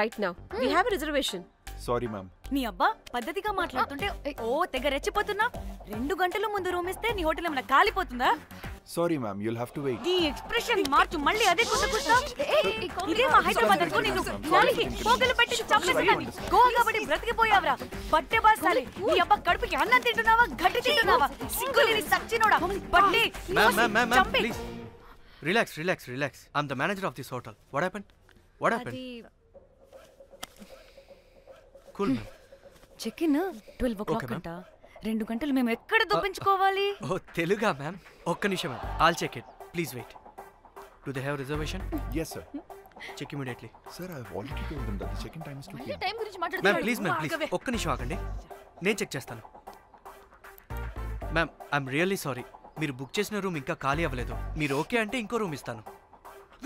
right now. We have a reservation. Sorry, ma'am. నీ అబ్బా పద్ధతిగా మాట్లాడుతుంటే ఓ తెగ రెచ్చిపోతున్నా. 2 గంటల ముందు రూమ్ ఇస్తే నీ హోటల్ ఏమైనా కాలిపోతుందా? Sorry, ma'am. You'll have to wait. నీ ఎక్స్ప్రెషన్ మార్చు మళ్ళీ అదే కుట్టుకుస్తా. ఇదే మా హైదరాబాద్ అనుకో నిన్ను నాలికి పోగలు పెట్టి చంపేస్తాను. గోవా కాబట్టి బ్రతికిపోయావరా. బట్టే బాసాలి. నీ అబ్బా కడుపుకి అన్నం తింటున్నావా గడ్డి తింటున్నావా? సింగులేని సచ్చినోడా. బట్టే Ma'am, please. Relax. I'm the manager of this hotel. What happened? Cool, ma'am. Check in 12 o'clock అంట. 2 గంటలు మేము ఎక్కడ దొప్పించుకోవాలి? ఓ తెలుగా మ్యామ్? ఒక్క నిమిషం ma'am. I'll check it. Please wait. Do they have reservation? Yes, sir. Check immediately. Sir, I've already told them that the check-in time is 2 p.m. Time గురించి ma'am మాట్లాడుతున్నాడు. Please ఒక్క నిమిషం ఆగండి. నేను చెక్ చేస్తాను. Ma'am I'm really sorry. మీరు book చేసిన room ఇంకా ఖాళీ అవ్వలేదు. మీరు ఓకే అంటే ఇంకో రూమ్ ఇస్తాను.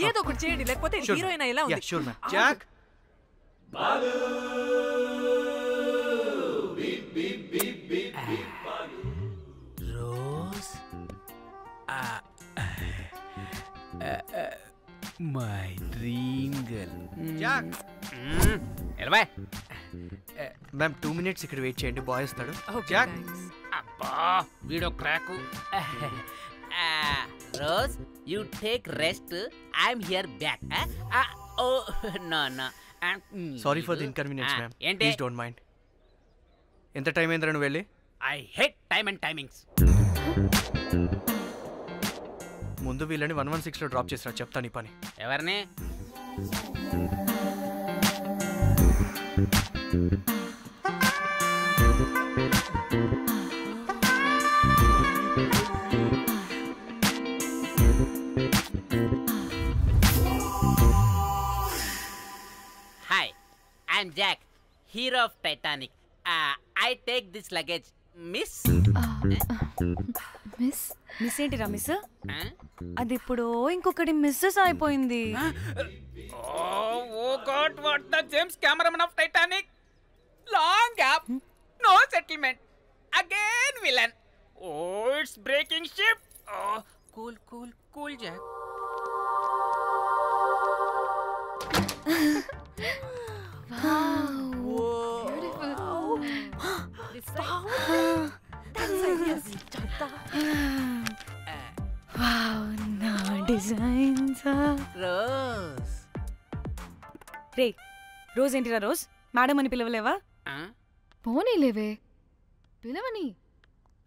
ఏదో ఒకటి చేయండి, లేకపోతే హీరోయిన్ ఎలా ఉంది? Sure ma'am. Jack Rose my dream girl. Jack ఎలవా మ్యామ్ 2 minutes ఇక్కడ వెయిట్ చేయండి. బాయ్ వస్తాడు. Okay, Jack thanks. అబ్బా వీడో క్రాకు. Rose you take rest. I'm here back. ఓ no sorry for the inconvenience ma'am. ఏంటి? Please don't mind. ఎంత టైం అయిందిరా నువ్వు వెళ్ళి? I hate time and timings. ముందు వీళ్ళని 116లో డ్రాప్ చేసినా చెప్తాను ఈ పని. ఎవరిని? Hi, I'm Jack, hero of Titanic. I take this luggage, miss. Miss ఏంటిరా మిస్? అది ఇప్పుడు ఇంకొకటి మిస్సెస్ అయిపోయింది. Oh God, what the James Cameron of Titanic? Long gap, no settlement. Again villain. Oh, it's breaking ship. Oh, cool, Jack. Rose. Ray rose ఏంటిరా rose? Madam అని పిలవలేవా? పోనీలేవే పిలవని.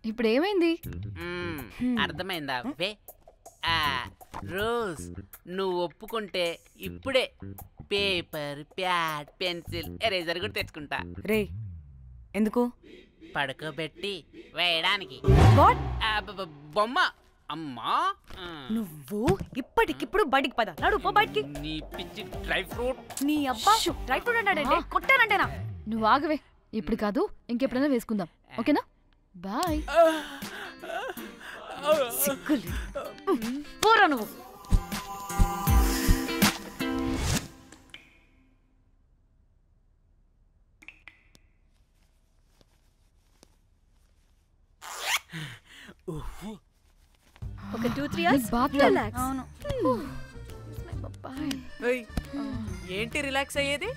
ఇప్పుడు ఏమైంది? అర్థమైందా? వే రోజ్ నువ్వు ఒప్పుకుంటే ఇప్పుడే పేపర్, ప్యాడ్, పెన్సిల్, ఎరేజర్ కూడా తెచ్చుకుంటా. రే ఎందుకు? పడుకోబెట్టి వేయడానికి. బొమ్మ. అమ్మా నువ్వు ఇప్పటికిప్పుడు బయటికి పద. నడు పో బయటికి. నీ పిచ్చి డ్రై ఫ్రూట్. నీ అబ్బా డ్రై ఫ్రూట్ అన్నాడంటే కొట్టానంటేనా? నువ్వు ఆగవే. ఇప్పుడు కాదు, ఇంకెప్పుడైనా వేసుకుందాం. ఓకేనా? బాయ్. సిగ్గులు పోరా నువ్వు. ఒక 2-3 hours రిలాక్స్. అవును. ఏంటి రిలాక్స్ అయ్యేది?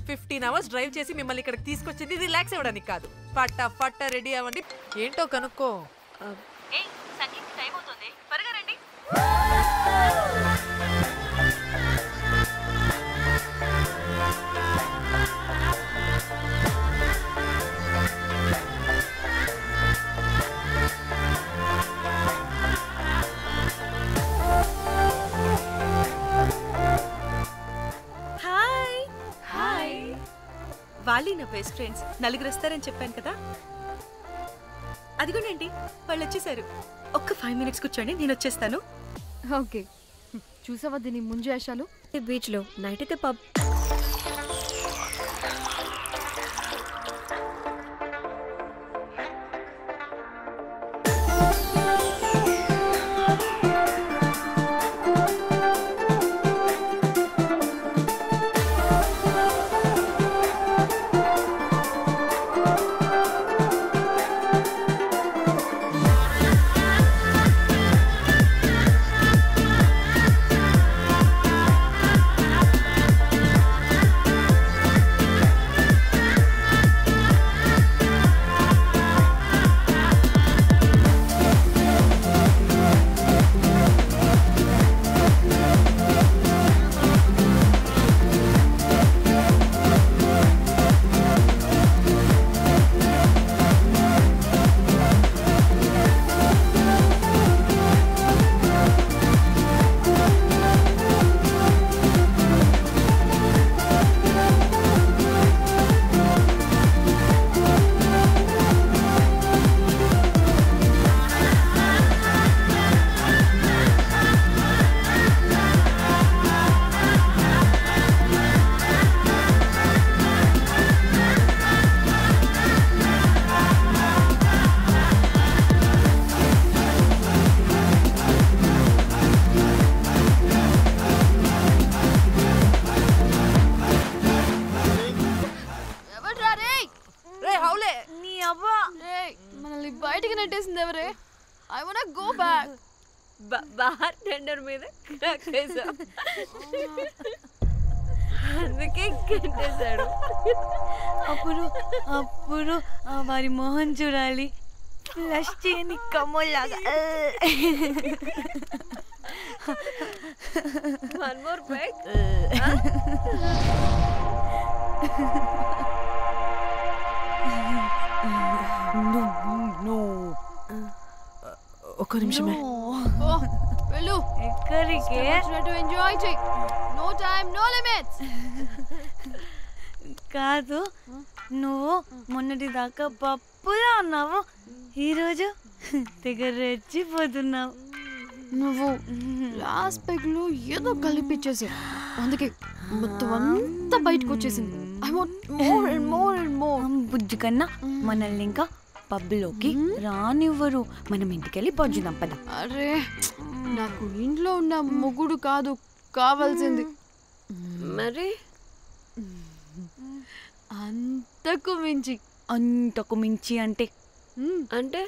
15 hours డ్రైవ్ చేసి మిమ్మల్ని ఇక్కడికి తీసుకొచ్చింది రిలాక్స్ అవ్వడానికి కాదు. ఫట్ట రెడీ అవ్వండి. ఏంటో కనుక్కో. వాళ్ళు నా బెస్ట్ ఫ్రెండ్స్. 4 వస్తారని చెప్పాను కదా, అదిగోనండి వాళ్ళు వచ్చేసారు. ఒక్క 5 minutes కూర్చోండి, నేను వచ్చేస్తాను. ఓకే. చూసావా దీని ముంజు వేషాలు? బీచ్ లో నైట్ అయితే పబ్. బయటికి నెట్టేసింది ఎవరే? I want go back. Bar tender మీద కక్కేసా, అందుకే కట్టేశాడు. అప్పుడు అప్పుడు వారి మొహం చూడాలి, ఫ్లష్ చేయని కమ్మలాగా. One more back. ఒక్క నిమిషమే. వెళ్ళు. ఎక్కడికి? ఎంజాయ్ చెయ్. No time, no limits. కాదు, నువ్వు మొన్నటి దాకా పప్పులా ఉన్నావు, ఈరోజు తెగ రెచ్చిపోతున్నావు. నువ్వు లాస్ట్ పెగ్ లో ఏదో కలిపిచ్చేసి, అందుకే మొత్తం అంతా బయటకు వచ్చేసింది. I want more and more and more. బుజ్జి కన్నా మనల్ని ఇంకా పబ్లోకి రానివ్వరు. మనం ఇంటికెళ్ళి పొజ్జుదాం పద. అరే, నాకు ఇంట్లో ఉన్న మొగుడు కాదు కావాల్సింది. మరి అంతకు మించి. అంతకు మించి అంటే అంటే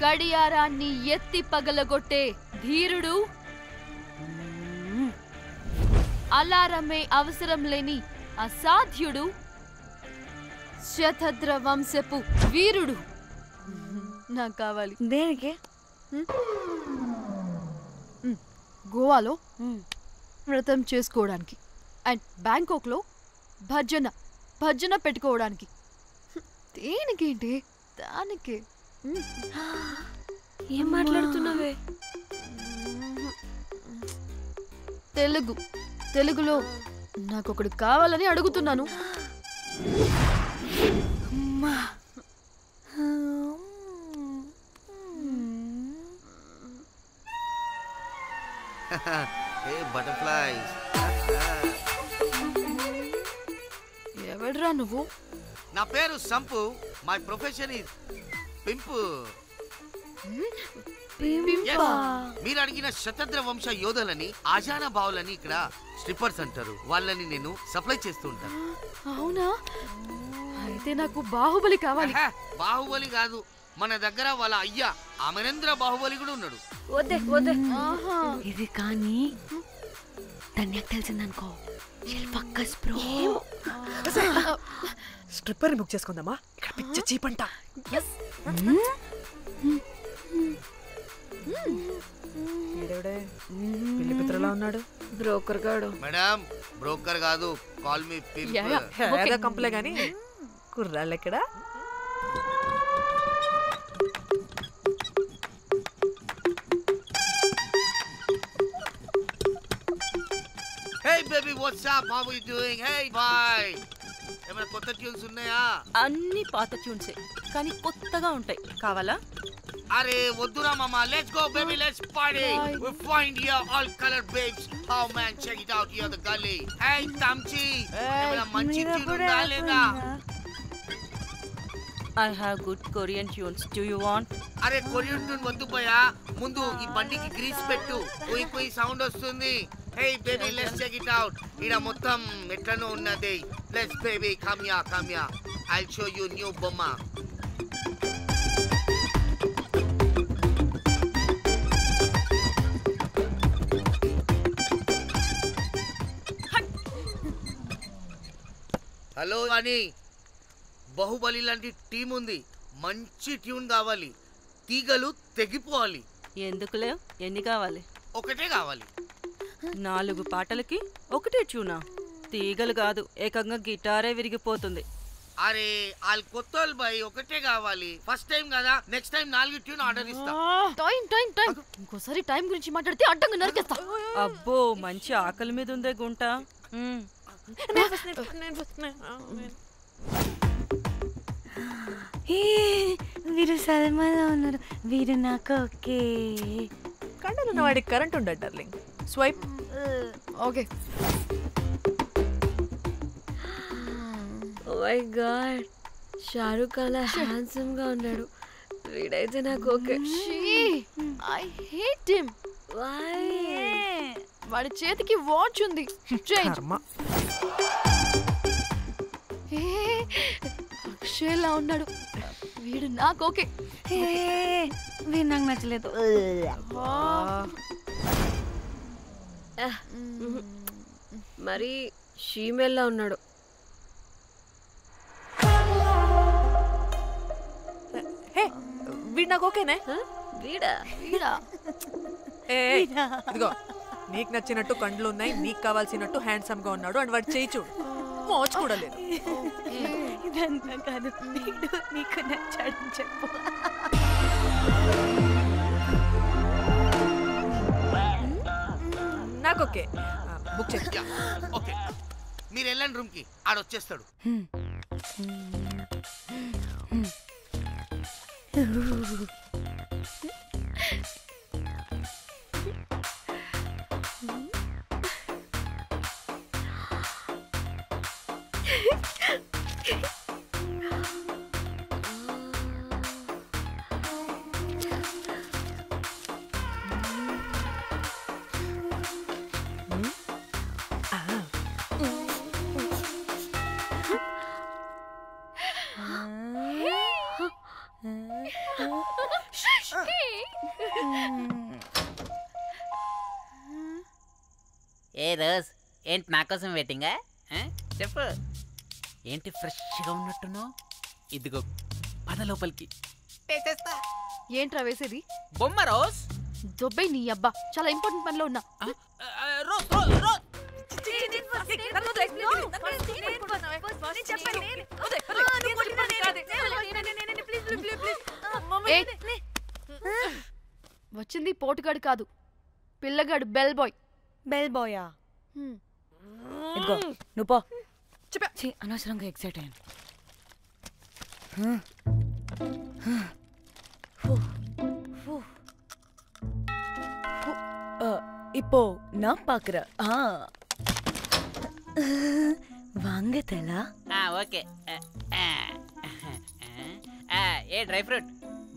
గడియారాన్ని ఎత్తి పగలగొట్టే ధీరుడు, అలారమే అవసరం లేని అసాధ్యుడు, శతద్ర వంశపు వీరుడు నాకు కావాలి. దేనికి? గోవాలో వ్రతం చేసుకోవడానికి అండ్ బ్యాంకాక్లో భజన పెట్టుకోవడానికి. దేనికేంటి? దానికి. ఏం మాట్లాడుతున్నావే? తెలుగులో నాకొకడు కావాలని అడుగుతున్నాను. Hey butterflies. ఎవడ్రా నువ్వు? నా పేరు Sampu. My profession is pimp. మీరు అడిగిన శతద్ర వంశ యోధులని, ఆజానా బావులని ఇక్కడ స్ట్రిప్పర్స్ అంటారు. వాళ్ళని నేను సప్లై చేస్తూ ఉంటాను. అవునా? అయితే నాకు బాహుబలి కావాలి. బాహుబలి కాదు, మన దగ్గర వాళ్ళ అయ్యా అమరేంద్ర బాహుబలి కూడా ఉన్నాడు. వద్దే వద్దే. ఇది కానీ ధన్యకు తెలిసిందనుకో, స్ట్రిప్పర్ బుక్ చేసుకుందామా? ఇక్కడ పిచ్చ చీపంట. పెళ్లి పిత్రలా ఉన్నాడు. బ్రోకర్ గాడు. మేడం, బ్రోకర్ కాదు, కాల్ మీ ఏదో కంపలే గాని కుర్రాళ్ళు ఎక్కడ? Hey baby, what's up? How are you doing? Hey bye. ఏమైనా కొత్త ట్యూన్స్ ఉన్నాయా? అన్ని పాత ట్యూన్సే, కానీ కొత్తగా ఉంటాయి. కావాలా? అరే వద్దురా మామ, let's go baby, let's party. We find here all colored babes. Oh man, check it out here the gully. Hey Tamchi, ఏమైనా మంచి ట్యూన్ ఉందా లేదా? I have good Korean tunes. Do you want? అరే కొరియన్ ట్యూన్ వద్దు పోయా, ముందు ఈ బండికి గ్రీస్ పెట్టు, కుయ్ కుయ్ సౌండ్ వస్తుంది. Hey baby, let's check it out. ఇడ మొత్తం ఎట్లనో ఉన్నది. Let's baby, come here. I'll show you new బొమ్మ. హలో అని బాహుబలి లాంటి టీం ఉంది, మంచి ట్యూన్ కావాలి, తీగలు తెగిపోవాలి. ఎందుకులే, ఎన్ని కావాలి? ఒకటే కావాలి. 4 పాటలకి ఒకటే ట్యూనా? తీగలు కాదు, ఏకంగా గిటారే విరిగిపోతుంది. అరే వాళ్ళు కొత్త వాళ్ళు బాయ్, ఒకటే కావాలి. ఫస్ట్ టైం కదా, నెక్స్ట్ టైం 4 ట్యూన్ ఆర్డర్ ఇస్తా. టైం ఇంకోసారి టైం గురించి మాట్లాడితే అడ్డంగా నరికేస్తా. అబ్బో, మంచి ఆకలి మీద ఉందే గుంట. వీరు సల్మాలో ఉన్నారు, వీరు నాకు ఓకే. కండలున్న వాడికి కరెంట్ ఉండదు darling. Swipe. Okay. Oh my God, Shahrukh అలా హ్యాండ్సమ్ గా ఉన్నాడు. వీడైతే నాకు okay. I hate him. Why? వాడి చేతికి వాచ్ ఉంది, చైన్. అక్షయ్లా ఉన్నాడు వీడు. నాకు ఓకే. వీడు నాకు నచ్చలేదు. మరి షీమేల్లా ఉన్నాడు. హే వీడు నాకు ఓకేనే. వీడా ఇదిగో నీకు నచ్చినట్టు కండ్లు ఉన్నాయి, నీకు కావాల్సినట్టు హ్యాండ్సమ్ గా ఉన్నాడు అండ్ వాడు చేయి చూడు మోచు కూడా లేదు. ఇదంతా కాదు, వీడు నీకు నచ్చాడని చెప్పు. నాకు ఓకే. బుక్ చేసి ఓకే మీరు వెళ్ళండి రూమ్ కి, ఆడొచ్చేస్తాడు. ఏ రోజ్, ఏంటి నా కోసం వెయిటింగా? చెప్పు, ఏంటి ఫ్రెష్గా ఉన్నట్టును? ఇదిగో పద లోపలికి వేసేస్తా. ఏంట్రా వేసేది? బొమ్మ రోజ్. దొబ్బై నీ అబ్బా, చాలా ఇంపార్టెంట్ పనిలో ఉన్నా. రోజ్ రోజ్ రోజ్ వచ్చింది పోటుగాడు కాదు, పిల్లగాడు. Bell boy. బెల్ బాయా? ఇదిగో నువ్వు పో. చెప్పా అనవసరంగా ఎక్సైట్ అయ్యాను. இப்போ நான் பாக்குறேன். வாங்க தலா. ఓకే. ఏ డ్రై ఫ్రూట్,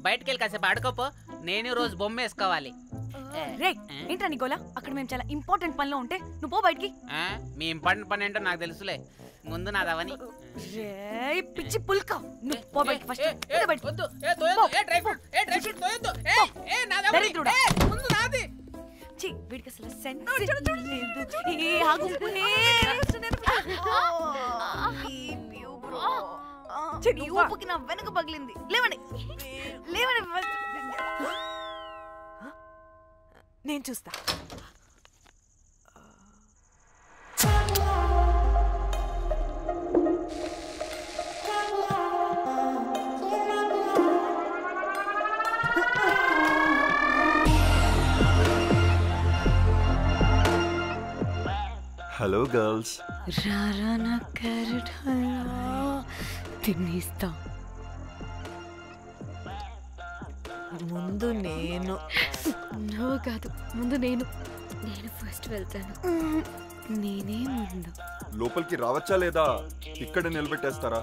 బయటకు వెళ్ళి కాసేపు ఆడుకోపో. నేను రోజు బొమ్మ వేసుకోవాలి. రే ఏంట్రా నికోలా, అక్కడ మేము చాలా ఇంపార్టెంట్ పనిలో ఉంటే నువ్వు పో బయటికి. మీ ఇంపార్టెంట్ పని ఏంటో నాకు తెలుసులే, ముందు నాదవని. రే పిచ్చి పుల్క, నువ్వు పో బయటికి ఫస్ట్. వీడికి అసలు సెన్స్ లేదు. ఆగు. నీ ఊపుకి నా వెనక పగిలింది. లేవండి లేవండి. నేను చూస్తా. Hello girls. రారా నా క్యారెట్ హల్వా తినేస్తా. ముందు నేను. నువ్వు కాదు, ముందు నేను. నేను ఫస్ట్ వెళ్తాను. నేనే ముందు. లోపలికి రావచ్చా లేదా ఇక్కడ నిలబెట్టేస్తారా?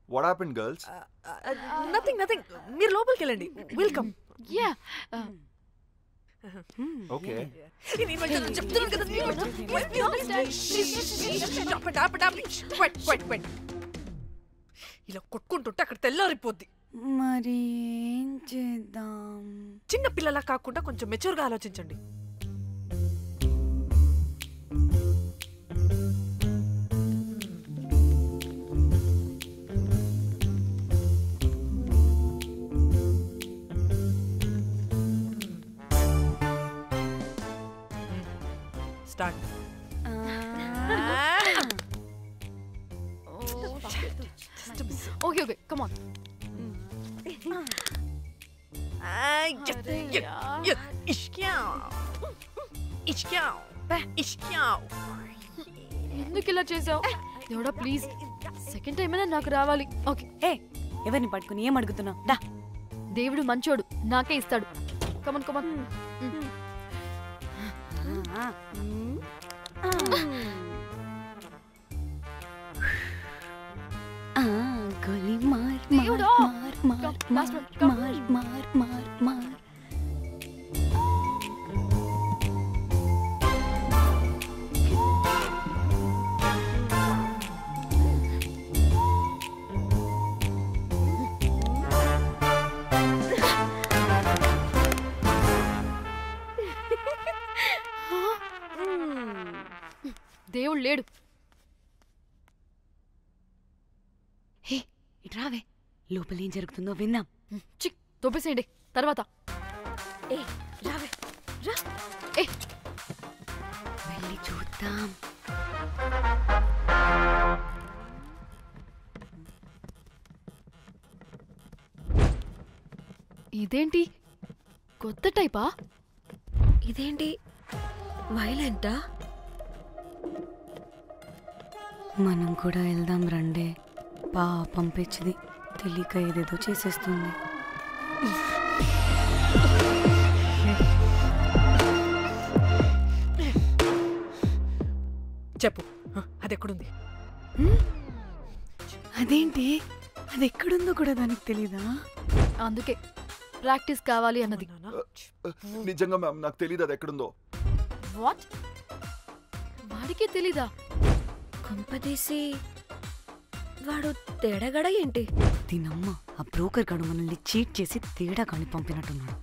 What happened, girls? Nothing. మీరు లోపలికి వెళ్ళండి. వెల్కమ్. Yeah. Okay. ఇలా కొట్టుకుంటుంటే అక్కడ తెల్లారిపోద్ది. మరి ఏం చేద్దాం? చిన్న పిల్లలా కాకుండా కొంచెం మెచ్యూర్గా ఆలోచించండి. స్టార్ట్. Okay, come on. ఎందుకు ఇలా చేసావు దేవుడా ప్లీజ్ సెకండ్ టైం అయినా నాకు రావాలి. ఓకే ఎవరిని పట్టుకుని ఏం అడుగుతున్నావు? దా, దేవుడు మంచోడు, నాకే ఇస్తాడు. Come on come on. గోలీ మార్ దేవుడా. మార్ Last one, come. మార్ మార్ మార్. దేవుడు లేడు. హే ఇటు రావే, లోపల ఏం జరుగుతుందో విందాం. చిక్ తోపేసేయండి తర్వాత. ఏ రావే రా, ఏ వెళ్ళి చూద్దాం. ఇదేంటి కొత్త టైపా? ఇదేంటి వైలెంటా? మనం కూడా వెళ్దాం రండే. పాపం పిచ్చిది, తెలియక ఏదేదో చేసేస్తుంది. చెప్పు, అది ఎక్కడుంది? అదేంటి, అది ఎక్కడుందో కూడా దానికి తెలీదా? అందుకే ప్రాక్టీస్ కావాలి అన్నది. నిజంగా మ్యామ్ నాకు తెలియదు అది ఎక్కడుందో. వాట్? వాడికి తెలీదా? కొంపదీసి వాడు తేడాగడ ఏంటి? దీనమ్మ, ఆ బ్రోకర్ గాడు మనల్ని చీట్ చేసి తేడా కాని పంపినట్టున్నాడు.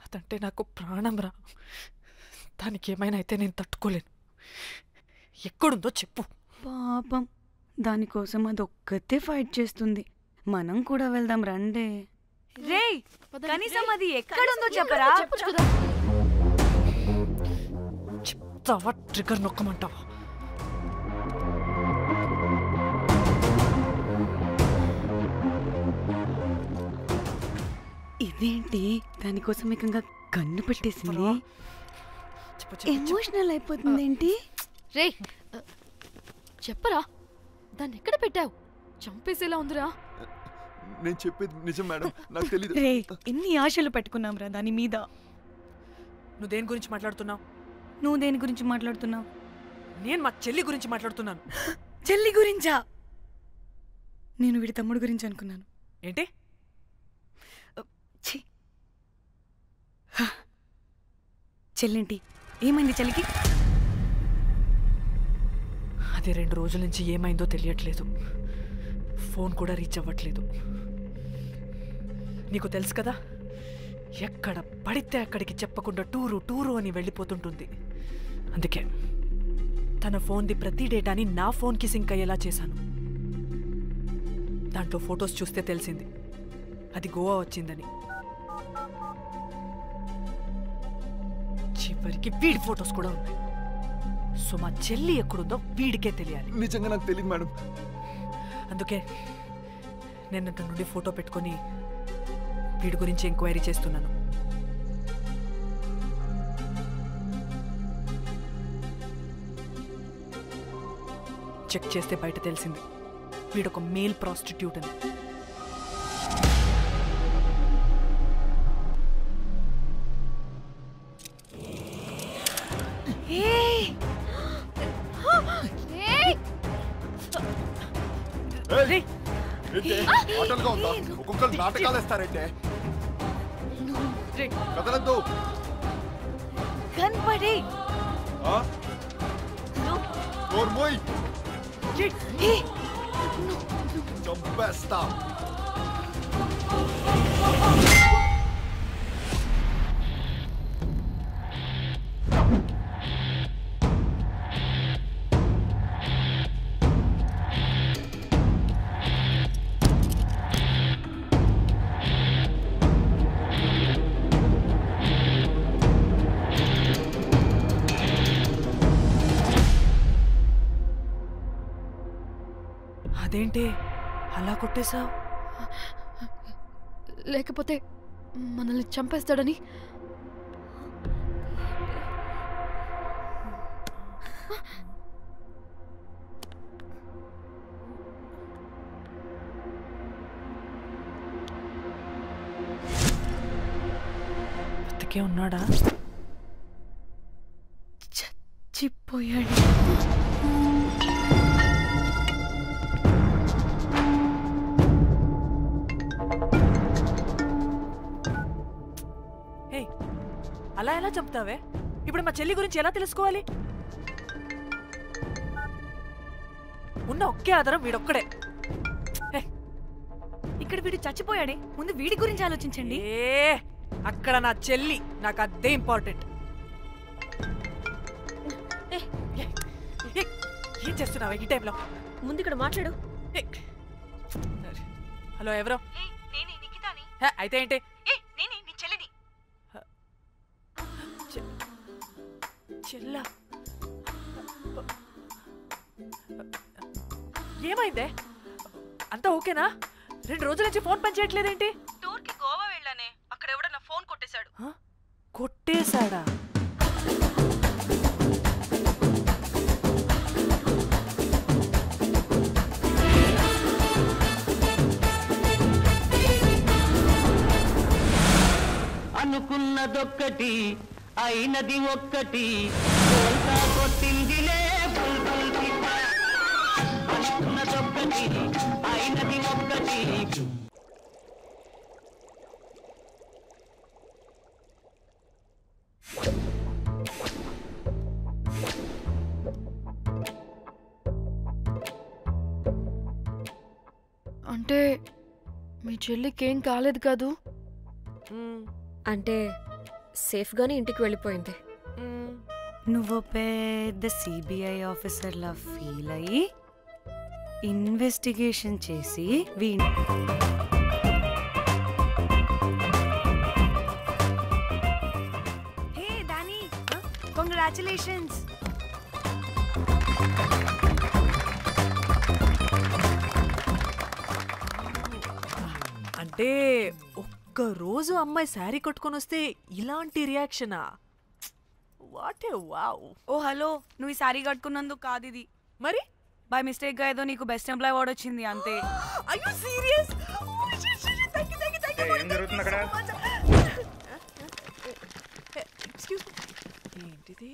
అదంటే నాకు ప్రాణం రా. దానికి ఏమైనా అయితే నేను తట్టుకోలేను. ఎక్కడుందో చెప్పు. పాపం, దానికోసం అది ఒక్కతే ఫైట్ చేస్తుంది. మనం కూడా వెళ్దాం రండే. రేయ్, కనీసం అది ఎక్కడుందో చెప్పరా? చెప్పొచ్చు కదా. చెప్తావా? ట్రిగర్ నొక్కమంటావా? ఇదేంటి, దానికోసం ఏకంగా కన్ను పెట్టేసింది. ఎమోషనల్ అయిపోతుంది ఏంటి? రే చెప్పరా, దాన్ని ఎక్కడ పెట్టావు? చంపేసేలా ఉందిరా. నేను చెప్పేది నిజం మేడం, నాకు తెలియదు. రే, ఎన్ని ఆశలు పెట్టుకున్నాం రా దాని మీద. నువ్వు దేని గురించి మాట్లాడుతున్నావు? నువ్వు దేని గురించి మాట్లాడుతున్నావు? నేను మా చెల్లి గురించి మాట్లాడుతున్నాను. చెల్లి గురించా? నేను వీడి తమ్ముడు గురించి అనుకున్నాను. ఏంటి? చెల్లింటి ఏమైంది చెల్లికి? అది 2 రోజుల నుంచి ఏమైందో తెలియట్లేదు. ఫోన్ కూడా రీచ్ అవ్వట్లేదు. నీకు తెలుసు కదా, ఎక్కడ పడితే అక్కడికి చెప్పకుండా టూరు టూరు అని వెళ్ళిపోతుంటుంది. అందుకే తన ఫోన్ది ప్రతి డేటాని నా ఫోన్కి సింక్ అయ్యేలా చేశాను. దాంట్లో ఫొటోస్ చూస్తే తెలిసింది అది గోవా వచ్చిందని. చివరికి వీడి ఫొటోస్ కూడా ఉన్నాయి. సో మా చెల్లి ఎక్కడుందో వీడికే తెలియాలి. నిజంగా నాకు తెలియదు మేడం. అందుకే నేను అతని నుండి ఫోటో పెట్టుకొని వీడి గురించి ఎంక్వైరీ చేస్తున్నాను. చెక్ చేస్తే బయట తెలిసింది వీడొక మేల్ ప్రాస్టిట్యూట్ అని. ఆటలుగా ఉందా? ఒక్కొక్కరు నాటకాలు వేస్తారంటే కదలద్దు. కనపడే చంపేస్తా. అదేంటి అలా కొట్టేశావు? లేకపోతే మనల్ని చంపేస్తాడని. బతికే ఉన్నాడా? చచ్చిపోయాడు. హే, అలా ఎలా చంపుతావే? ఇప్పుడు మా చెల్లి గురించి ఎలా తెలుసుకోవాలి? ఉన్న ఒకే ఆధారం వీడొక్కడే. ఇక్కడ వీడు చచ్చిపోయాడే, ముందు వీడి గురించి ఆలోచించండి. అక్కడ నా చెల్లి, నాకు అదే ఇంపార్టెంట్. ఏం చేస్తున్నావు ఈ టైంలో? ముందు ఇక్కడ మాట్లాడు. హలో, ఎవరో? అయితే ఏంటి? చెల్లా, ఏమైందే? అంతా ఓకేనా? 2 రోజుల నుంచి ఫోన్ పని చేయట్లేదేంటి? టూర్కి గోవా వెళ్ళానే, అక్కడ ఎవడో నా ఫోన్ కొట్టేశాడు. కొట్టేశాడా? అనుకున్నదొక్కటి అయినది ఒక్కటి, కొట్టిందిలే బుల్బుల్ పిట్ట. అనుకున్నదొక్కటి అయినది ఒక్కటి. అంటే మీ చెల్లికి ఏం కాలేదు కాదు? అంటే సేఫ్గానే ఇంటికి వెళ్ళిపోయింది. నువ్వు పెద్ద సిబిఐ ఆఫీసర్లా ఫీల్ అయ్యి ఇన్వెస్టిగేషన్ చేసి హే దాని, కంగ్రాచులేషన్స్. అంటే ఒక్కరోజు అమ్మాయి శారీ కట్టుకొని వస్తే ఇలాంటి రియాక్షనా? What a wow. ఓ హలో, నువ్వు ఈ సారీ కట్టుకున్నందుకు కాదు ఇది, మరి బై మిస్టేక్ గా ఏదో నీకు బెస్ట్ ఎంప్లాయ్ అవార్డ్ వచ్చింది అంతే. అయ్యో సీరియస్? ఏం జరుగుతుంది అక్కడ? ఎక్స్క్యూజ్ మీ, ఏంటిది?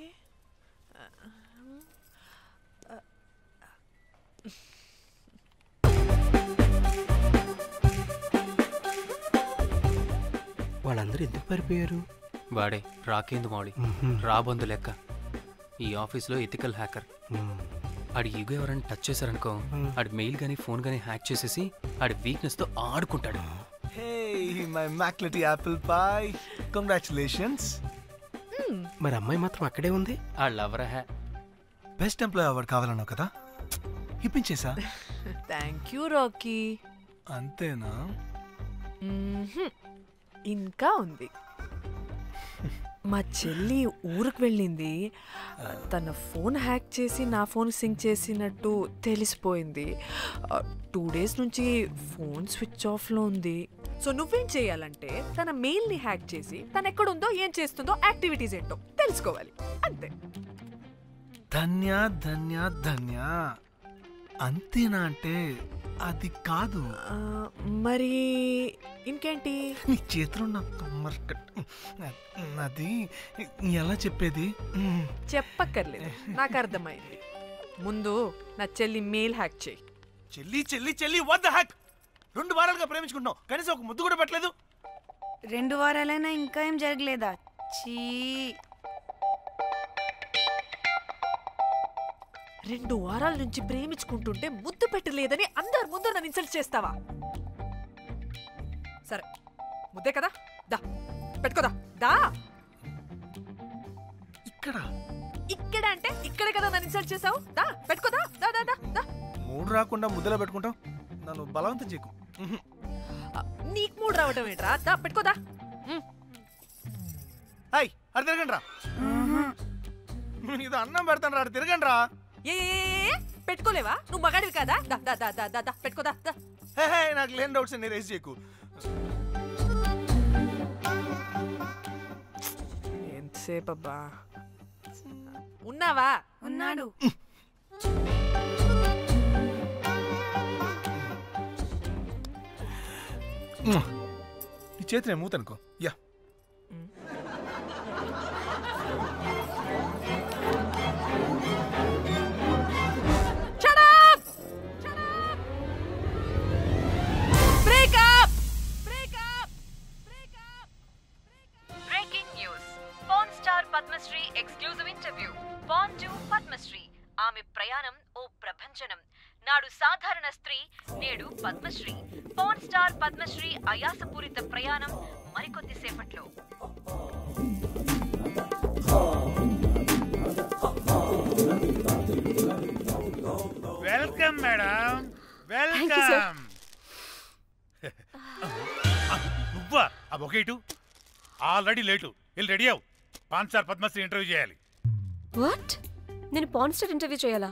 వాళ్ళందరూ ఎందుకు పారిపోయారు? వాడే రాకేందు మౌళి, రాబందు లెక్క. ఈ ఆఫీస్లో ఎథికల్ హ్యాకర్. ఆడి ఈగో ఎవరైనా టచ్ చేశారనుకో, ఆడి మెయిల్ గానీ ఫోన్ గానీ హ్యాక్ చేసేసి ఆడి వీక్నెస్ తో ఆడుకుంటాడు. మై మ్యాక్లెటీ యాపిల్ పై, కంగ్రాచులేషన్స్. మరి అమ్మాయి మాత్రం అక్కడే ఉంది. ఆ లవర్ హ్యా బెస్ట్ ఎంప్లాయ్ అవార్డు కావాలన్నావు కదా, ఇప్పించేసా. Thank you Rocky. అంతేనా? ఇంకా ఉంది. మా చెల్లి ఊరికి వెళ్ళింది, తన ఫోన్ హ్యాక్ చేసి నా ఫోన్ సింక్ చేసినట్టు తెలిసిపోయింది. 2 days నుంచి ఫోన్ స్విచ్ ఆఫ్లో ఉంది. సో నువ్వేం చేయాలంటే తన మెయిల్ని హ్యాక్ చేసి తను ఎక్కడుందో, ఏం చేస్తుందో, యాక్టివిటీస్ ఏంటో తెలుసుకోవాలి, అంతే. ధన్య ధన్య ధన్య. అంతేనా? అంటే అది కాదు. మరి ఇంకేంటి? నీ చేతిలో అది ఎలా చెప్పేది? చెప్పక్కర్లేదు, నాకు అర్థమైంది. ముందు నా చెల్లి మెయిల్ హ్యాక్ చేయి. చెల్లి చెల్లి చెల్లి, వాట్ ద హ్యాక్? 2 వారాలుగా ప్రేమించుకుంటున్నావు, కనీసం ఒక ముద్దు కూడా పెట్టలేదు. 2 వారాలైనా ఇంకా ఏం జరగలేదా? చీ, 2 వారాల నుంచి ప్రేమించుకుంటుంటే ముద్దు పెట్టలేదని అందరి ముందు నన్ను ఇన్సల్ట్ చేస్తావా? సరే, ముద్దే కదా, దా పెట్టుకోదా. దా. ఇక్కడ అంటే ఇక్కడే కదా నన్ను ఇన్సల్ట్ చేసావు. దా పెట్టుకోదా. దా దా దా దా. మూడు రాకుండా ముద్దలో పెట్టుకుంటాం, నన్ను బలవంతం చేయకు. నీకు మూడు రావటం ఏంట్రా? దా పెట్టుకోదా. హాయ్, అది తిరగండి రా. ఇది అన్నం పెడతాను రా, తిరగండి రా. ఏ పెట్టుకోలేవా? నువ్వు మగాడివి కదా. దా దా దా దా దా పెట్టుకోదా. నాకు లేని డౌట్స్ అన్ని రేస్ చేయకు. ఎంతసేపు అబ్బా? ఉన్నావా? ఉన్నాడు. ఈ చేతి నేను మూతనుకో. యా Padmashri exclusive interview. Pan to Padmashri. ఆమె ప్రయాణం ఓ ప్రభంజనం. నాడు సాధారణ స్త్రీ, నేడు పద్మశ్రీ. పాన్ స్టార్ పద్మశ్రీ అయాసపూరిత ప్రయాణం మరికొద్ది సేపట్లో. Welcome madam, welcome. నువ్వా ఆ బొకేటు? Already late. వెళ్ళి రెడీ అవు. పాన్ స్టార్ పద్మశ్రీ ఇంటర్వ్యూ చేయాలి. వాట్? నేను పాన్ స్టార్ ఇంటర్వ్యూ చేయాలా?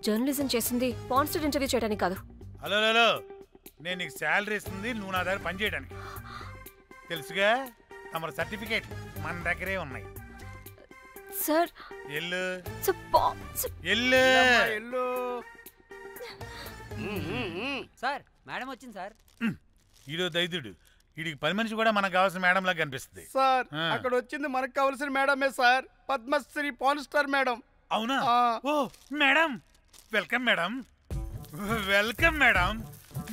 జర్నలిజం చేసింది పాన్ స్టార్ ఇంటర్వ్యూ చేయడానికి కాదు. హలో హలో, నేను నీకు శాలరీ ఇస్తుంది, నువ్వు నా దగ్గర పని చేయడానికి. తెలుసుగా, తమ సర్టిఫికేట్ మన దగ్గరే ఉన్నాయి. సార్ ఎల్లు ఎల్లు. సార్ మేడం వచ్చింది సార్. ఈడో దైదుడు. వీడికి పని మనిషి కూడా మనకు కావాల్సిన మేడం లాగా కనిపిస్తుంది. సార్ అక్కడ వచ్చింది మనకు కావాల్సిన మేడమే sir, Padmashri pan star madam. అవునా? ఓ madam, welcome madam, welcome madam.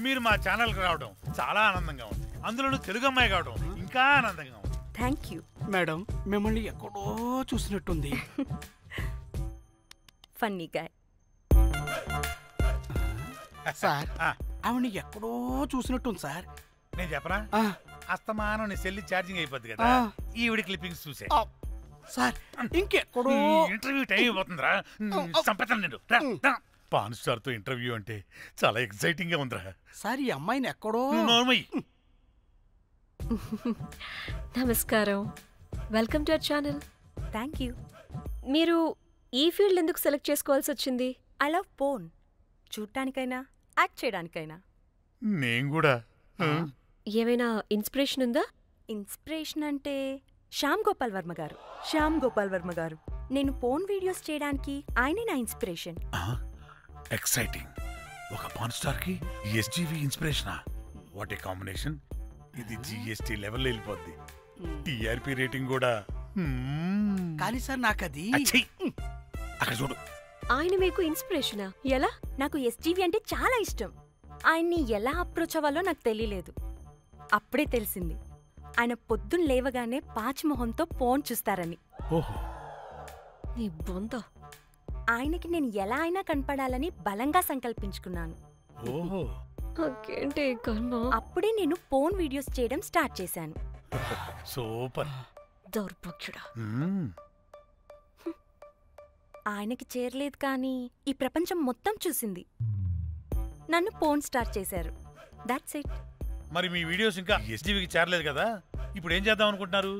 మీరు మా ఛానల్కి రావడం చాలా ఆనందంగా ఉంది. అందులోనూ తెలుగు అమ్మాయి కావడం ఇంకా ఆనందంగా ఉంది. Thank you madam. మిమ్మల్ని ఎక్కడో చూసినట్టుంది. Funny guy. సార్ ఆవిడ ఎక్కడో చూసినట్టుంది సార్. నేను చెప్పనా? అస్తమానం నీ సెల్లి ఛార్జింగ్ అయిపోద్ది కదా, ఈవిడ క్లిప్పింగ్స్ చూసే. సార్ ఇంకెక్కడో ఇంటర్వ్యూ టైం అయిపోతుందిరా. సంపేతాను నేను. పాన్ స్టార్ తో ఇంటర్వ్యూ అంటే చాలా ఎక్సైటింగ్ గా ఉందిరా. సార్ ఈ అమ్మాయిని ఎక్కడో. నమస్కారం, welcome to our channel. Thank you. మీరు ఈ ఫీల్డ్ ఎందుకు సెలెక్ట్ చేసుకోవాల్సి వచ్చింది? I love porn. చూడటానికైనా యాక్ట్ చేయడానికైనా. నేను కూడా. ఏమైనా ఇన్స్పిరేషన్ ఉందా? ఇన్స్పిరేషన్ అంటే శ్యామ్ గోపాల్ వర్మ గారు. శ్యామ్ గోపాల్ వర్మ గారు. నేను పోన్ వీడియోస్ చేయడానికి ఆయనే నా ఇన్స్పిరేషన్. ఎక్సైటింగ్. ఒక పాన్ స్టార్ కి ఎస్జీవి ఇన్స్పిరేషనా? What a combination. ఇది జిఎస్టీ లెవెల్లో వెళ్ళిపోద్ది. టిఆర్పి రేటింగ్ కూడా. కానీ సార్ నాకు అది అక్కడ చూడు. ఆయన మీకు ఇన్స్పిరేషనా? ఎలా? నాకు ఎస్జీవి అంటే చాలా ఇష్టం. ఆయన్ని ఎలా అప్రోచ్ అవ్వాలో నాకు తెలియలేదు. అప్పుడే తెలిసింది ఆయన పొద్దున్న లేవగానే పాచిమొహంతో ఫోన్ చూస్తారని. నీ బొంద. ఆయనకి నేను ఎలా అయినా కనపడాలని బలంగా సంకల్పించుకున్నాను. అప్పుడే నేను ఫోన్ వీడియోస్ చేయడం స్టార్ట్ చేశాను. సూపర్. దౌర్భాగ్యుడా. ఆయనకి చేరలేదు కానీ ఈ ప్రపంచం మొత్తం చూసింది. నన్ను ఫోన్ స్టార్ చేశారు. That's it. మరి మీ వీడియోస్ ఇంకా ఎస్జీవికి చేరలేదు కదా, ఇప్పుడు ఏం చేద్దాం అనుకుంటున్నారు?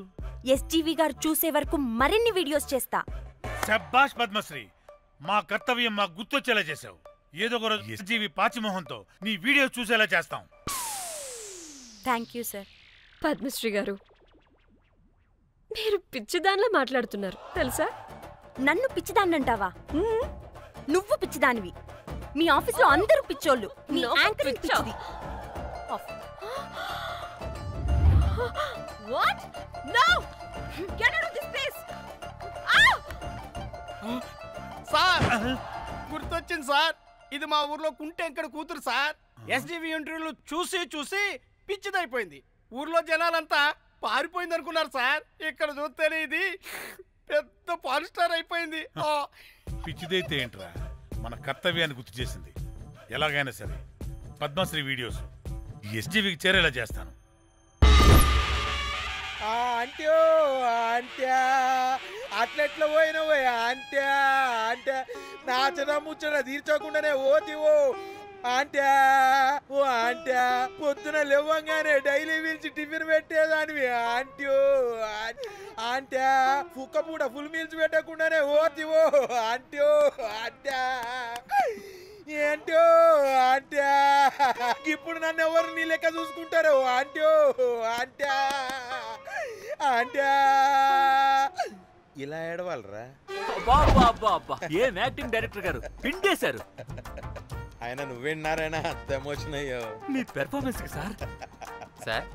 ఎస్జీవి గారు చూసే వరకు మరిన్ని వీడియోస్ చేస్తా. శభాష్ పద్మశ్రీ, మా కర్తవ్యం మాకు గుర్తొచ్చేలా చేసావు. ఏదో ఒక రోజు ఎస్జీవి పాచిమోహంతో నీ వీడియోస్ చూసేలా చేస్తాం. Thank you sir. పద్మశ్రీ గారు, మీరు పిచ్చిదానిలా మాట్లాడుతున్నారు తెలుసా? నన్ను పిచ్చిదాన్నంటావా? నువ్వు పిచ్చిదానివి. మీ ఆఫీస్లో అందరూ పిచ్చోళ్ళు. నీ యాంకరింగ్ పిచ్చిది. What? No! Get out of this place! Sir గుర్తొచ్చింది సార్, ఇది మా ఊర్లో కుంటెంకడ కూతురు సార్. ఎస్జీవి ఇంటర్వ్యూలు చూసి చూసి పిచ్చిదైపోయింది. ఊర్లో జనాలంతా పారిపోయింది అనుకున్నారు సార్. ఇక్కడ చూస్తేనే ఇది పెద్ద పాన్ స్టార్ అయిపోయింది. పిచ్చిదైతే ఏంట్రా, మన కర్తవ్యాన్ని గుర్తు చేసింది. ఎలాగైనా సరే పద్మశ్రీ వీడియోస్ ఎస్జీవికి చేరేలా చేస్తాను. అంట్యో అంట్యా అట్లెట్లా పోయినవో అంట్యా అంటే నాచన ముచ్చట తీర్చకుండానే ఓతివో అంట్యా. ఓ అంట్యా పొద్దున లేవంగానే డైలీ పిలిచి టిఫిన్ పెట్టేదానివి అంట్యో అంట్యా. కుక్క పూట ఫుల్ మీల్స్ పెట్టకుండానే ఓతివో అంట్యో అంట్యా. ఏంటో అంట్యా, ఇప్పుడు నన్ను ఎవరు నీ లెక్క చూసుకుంటారు అంట్యో అంట్యా అంట్యా. ఇలా ఏడవాలరా? ఏం యాక్టింగ్ డైరెక్టర్ గారు పిండేశారు. ఆయన నువ్వేనారాయణ అంత ఎమోషన్ అయ్యో మీ పెర్ఫార్మెన్స్ సార్. సార్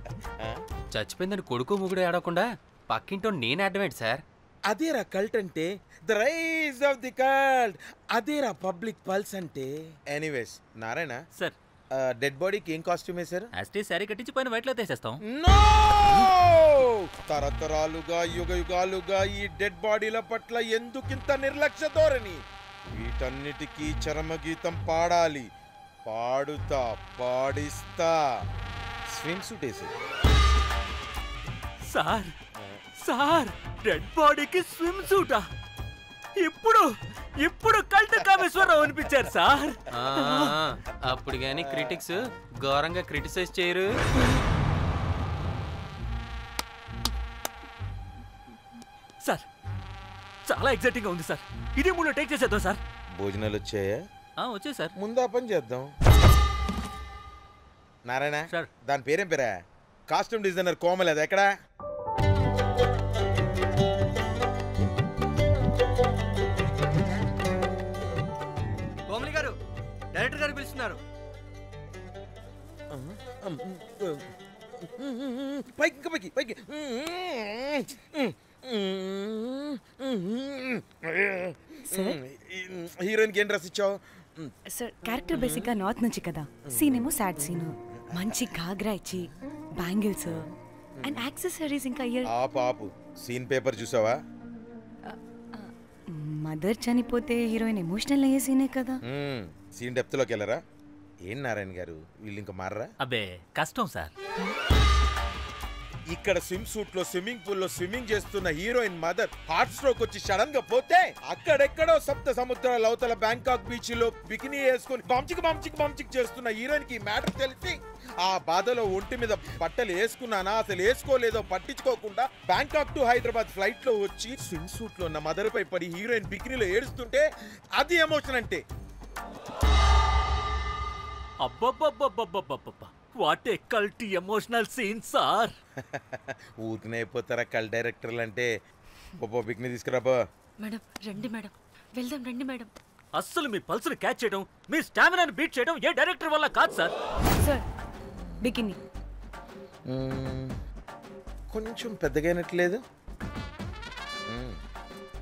చచ్చిపోయిందని కొడుకు ముగుడు ఏడకుండా పక్కింటో నేను ఆడమేంటి సార్? అదేరా కల్ట్ అంటే, the rise of the cult. అదేరా పబ్లిక్ పల్స్ అంటే. ఎనీవేస్ నారాయణ సార్, డెడ్ బాడీకి ఏం కాస్ట్యూమ్ వేశారు? యాస్టీ శారీ కట్టించి పైన వైట్లో తీసేస్తాం. తరతరాలుగా యుగాలుగా ఈ డెడ్ బాడీల పట్ల ఎందుకింత నిర్లక్ష్య ధోరణి? వీటన్నిటికీ చరమగీతం పాడాలి. పాడుతా, పాడిస్తా. స్విమ్ సూట్ వేసి సార్ సార్ డెడ్ బాడీకి స్విమ్ సూటా? ఇప్పుడు కల్ట్ కామేశ్వరరావు అనిపించారు సార్. అప్పుడు గాని క్రిటిక్స్ ఘోరంగా క్రిటిసైజ్ చేయరు. సార్ చాలా ఎగ్జైటింగ్ గా ఉంది సార్. ఇదే మూడు టేక్ చేసేద్దాం సార్. భోజనాలు వచ్చాయా? వచ్చాయి సార్. ముందా పని చేద్దాం. నారాయణ సార్, దాని పేరేం పేరా? Costume designer Komal. అది ఎక్కడా? కోమలి గారు, డైరెక్టర్ గారు పిలుస్తున్నారు. పైకి పైకి పైకి. హీరోయిన్కి ఏం డ్రెస్ ఇచ్చావు? సార్ క్యారెక్టర్ బేసిక్ గా నార్త్ నుంచి కదా, సీన్ ఏమో సాడ్ సీన్. మంచి ఘాగ్రా ఇచ్చి బ్యాంగిల్స్ అండ్ యాక్సెసరీస్ ఇంకా ఇయర్. ఆపు సీన్ పేపర్ చూసావా? మదర్ చనిపోతే హీరోయిన్ ఎమోషనల్ అయ్యే సీనే కదా. సీన్ డెప్త్ లోకి వెళ్ళరా? ఏం నారాయణ గారు, వీళ్ళు ఇంకా మారరా? అబ్బే కష్టం సార్. ఇక్కడ స్విమ్ సూట్ లో స్విమ్మింగ్ పూల్ లో స్విమ్మింగ్ చేస్తున్న హీరోయిన్ మదర్ హార్ట్ స్ట్రోక్ వచ్చి సడన్ గా పోతే, అక్కడెక్కడో సప్త సముద్రాల అవతల బ్యాంకాక్ బీచ్ లో బికినీ వేసుకుని బంచిక్ చేస్తున్న హీరోయిన్ కి మ్యాటర్ తెలిసి ఆ బాధలో ఒంటి మీద బట్టలు వేసుకున్నానా అసలు వేసుకోలేదో పట్టించుకోకుండా బ్యాంకాక్ టు హైదరాబాద్ ఫ్లైట్ లో వచ్చి స్విమ్ సూట్ లో ఉన్న మదర్ పై పడి హీరోయిన్ బికినీలో ఏడుస్తుంటే అది ఎమోషన్ అంటే. అబ్బబ్బబ్బబ్బబ్బబ్బబ్బ, what a cult emotional scene sir. ఊరికనే అయిపోతారా కల్ డైరెక్టర్లు అంటే? బికినీ తీసుకురాబో. మేడం రండి మేడం, వెళ్దాం రండి మేడం. అస్సలు మీ పల్స్ని క్యాచ్ చేయడం, మీ స్టామినాని బీట్ చేయడం ఏ డైరెక్టర్ వల్ల కాదు సార్. సార్ బికినీ కొంచెం పెద్దగైనట్లేదు.